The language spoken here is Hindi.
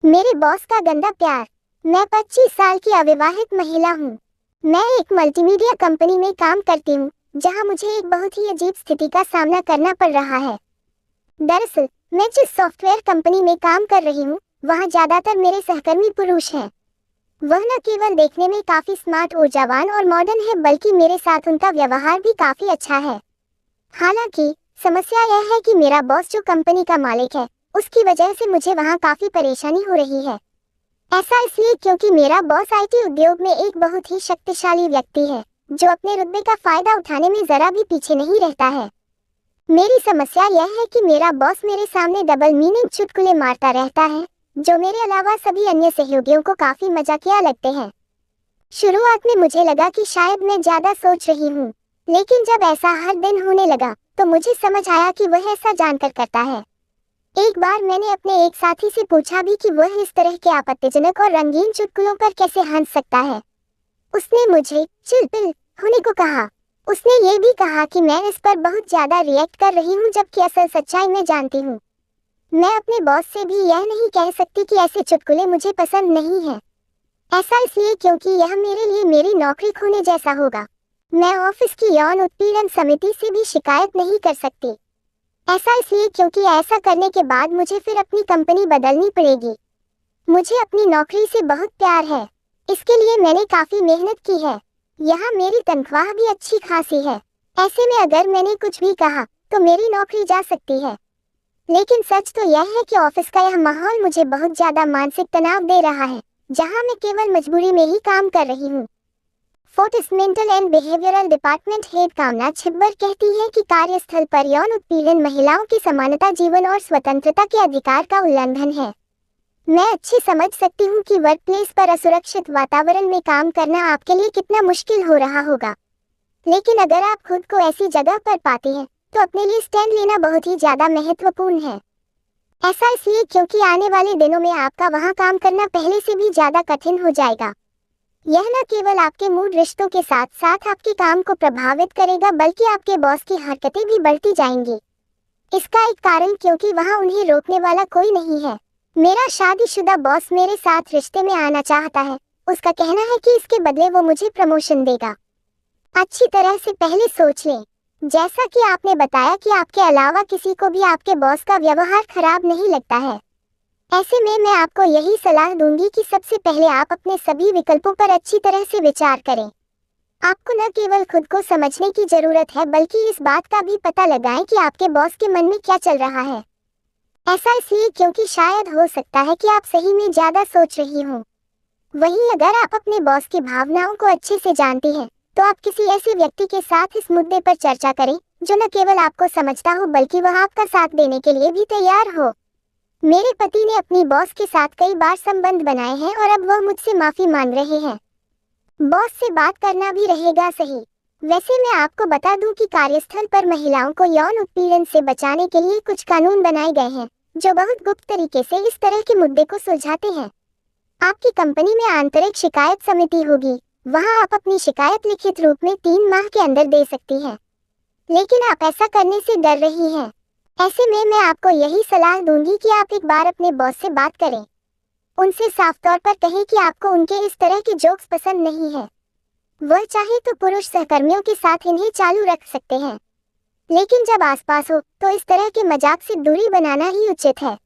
मेरे बॉस का गंदा प्यार। मैं 25 साल की अविवाहित महिला हूँ। मैं एक मल्टीमीडिया कंपनी में काम करती हूँ, जहाँ मुझे एक बहुत ही अजीब स्थिति का सामना करना पड़ रहा है। दरअसल, मैं जिस सॉफ्टवेयर कंपनी में काम कर रही हूँ, वहाँ ज्यादातर मेरे सहकर्मी पुरुष हैं। वह न केवल देखने में काफी स्मार्ट, ऊर्जावान और मॉडर्न है, बल्कि मेरे साथ उनका व्यवहार भी काफी अच्छा है। हालांकि समस्या यह है कि मेरा बॉस, जो कंपनी का मालिक है, उसकी वजह से मुझे वहाँ काफी परेशानी हो रही है। ऐसा इसलिए क्योंकि मेरा बॉस आईटी उद्योग में एक बहुत ही शक्तिशाली व्यक्ति है, जो अपने रुतबे का फायदा उठाने में जरा भी पीछे नहीं रहता है। मेरी समस्या यह है कि मेरा बॉस मेरे सामने डबल मीनिंग चुटकुले मारता रहता है, जो मेरे अलावा सभी अन्य सहयोगियों को काफी मजाकिया लगते हैं। शुरुआत में मुझे लगा कि शायद मैं ज्यादा सोच रही हूँ, लेकिन जब ऐसा हर दिन होने लगा तो मुझे समझ आया कि वह ऐसा जानकर करता है। एक बार मैंने अपने एक साथी से पूछा भी कि वह इस तरह के आपत्तिजनक और रंगीन चुटकुलों पर कैसे हंस सकता है। उसने मुझे चिलपिल होने को कहा। उसने ये भी कहा कि मैं इस पर बहुत ज्यादा रिएक्ट कर रही हूँ, जबकि असल सच्चाई मैं जानती हूँ। मैं अपने बॉस से भी यह नहीं कह सकती कि ऐसे चुटकुले मुझे पसंद नहीं है। ऐसा इसलिए क्योंकि यह मेरे लिए मेरी नौकरी खोने जैसा होगा। मैं ऑफिस की यौन उत्पीड़न समिति से भी शिकायत नहीं कर सकती। ऐसा इसलिए क्योंकि ऐसा करने के बाद मुझे फिर अपनी कंपनी बदलनी पड़ेगी। मुझे अपनी नौकरी से बहुत प्यार है। इसके लिए मैंने काफी मेहनत की है। यहाँ मेरी तनख्वाह भी अच्छी खासी है। ऐसे में अगर मैंने कुछ भी कहा तो मेरी नौकरी जा सकती है। लेकिन सच तो यह है कि ऑफिस का यह माहौल मुझे बहुत ज्यादा मानसिक तनाव दे रहा है, जहाँ मैं केवल मजबूरी में ही काम कर रही हूँ। Fortis mental and behavioural department head कामना छिब्बर कहती है कि कार्यस्थल पर यौन उत्पीड़न महिलाओं की समानता, जीवन और स्वतंत्रता के अधिकार का उल्लंघन है। मैं अच्छी समझ सकती हूँ कि वर्कप्लेस पर असुरक्षित वातावरण में काम करना आपके लिए कितना मुश्किल हो रहा होगा। लेकिन अगर आप खुद को ऐसी जगह पर पाते हैं, तो अपने लिए स्टैंड लेना बहुत ही ज्यादा महत्वपूर्ण है। ऐसा इसलिए क्योंकि आने वाले दिनों में आपका वहाँ काम करना पहले से भी ज्यादा कठिन हो जाएगा। यह न केवल आपके मूड रिश्तों के साथ साथ आपके काम को प्रभावित करेगा, बल्कि आपके बॉस की हरकतें भी बढ़ती जाएंगी। इसका एक कारण क्योंकि वहाँ उन्हें रोकने वाला कोई नहीं है। मेरा शादीशुदा बॉस मेरे साथ रिश्ते में आना चाहता है। उसका कहना है कि इसके बदले वो मुझे प्रमोशन देगा। अच्छी तरह से पहले सोच लें। जैसा कि आपने बताया कि आपके अलावा किसी को भी आपके बॉस का व्यवहार खराब नहीं लगता है। ऐसे में मैं आपको यही सलाह दूंगी कि सबसे पहले आप अपने सभी विकल्पों पर अच्छी तरह से विचार करें। आपको न केवल खुद को समझने की जरूरत है, बल्कि इस बात का भी पता लगाएं कि आपके बॉस के मन में क्या चल रहा है। ऐसा इसलिए क्योंकि शायद हो सकता है कि आप सही में ज्यादा सोच रही हों। वहीं अगर आप अपने बॉस की भावनाओं को अच्छे से जानती हैं, तो आप किसी ऐसे व्यक्ति के साथ इस मुद्दे पर चर्चा करें, जो न केवल आपको समझता हो, बल्कि वह आपका साथ देने के लिए भी तैयार हो। मेरे पति ने अपनी बॉस के साथ कई बार संबंध बनाए हैं और अब वह मुझसे माफी मांग रहे हैं। बॉस से बात करना भी रहेगा सही। वैसे मैं आपको बता दूं कि कार्यस्थल पर महिलाओं को यौन उत्पीड़न से बचाने के लिए कुछ कानून बनाए गए हैं, जो बहुत गुप्त तरीके से इस तरह के मुद्दे को सुलझाते हैं। आपकी कंपनी में आंतरिक शिकायत समिति होगी। वहां आप अपनी शिकायत लिखित रूप में 3 माह के अंदर दे सकती हैं। लेकिन आप ऐसा करने से डर रही हैं। ऐसे में मैं आपको यही सलाह दूंगी कि आप एक बार अपने बॉस से बात करें। उनसे साफ तौर पर कहें कि आपको उनके इस तरह के जोक्स पसंद नहीं है। वह चाहे तो पुरुष सहकर्मियों के साथ इन्हें चालू रख सकते हैं, लेकिन जब आसपास हो तो इस तरह के मजाक से दूरी बनाना ही उचित है।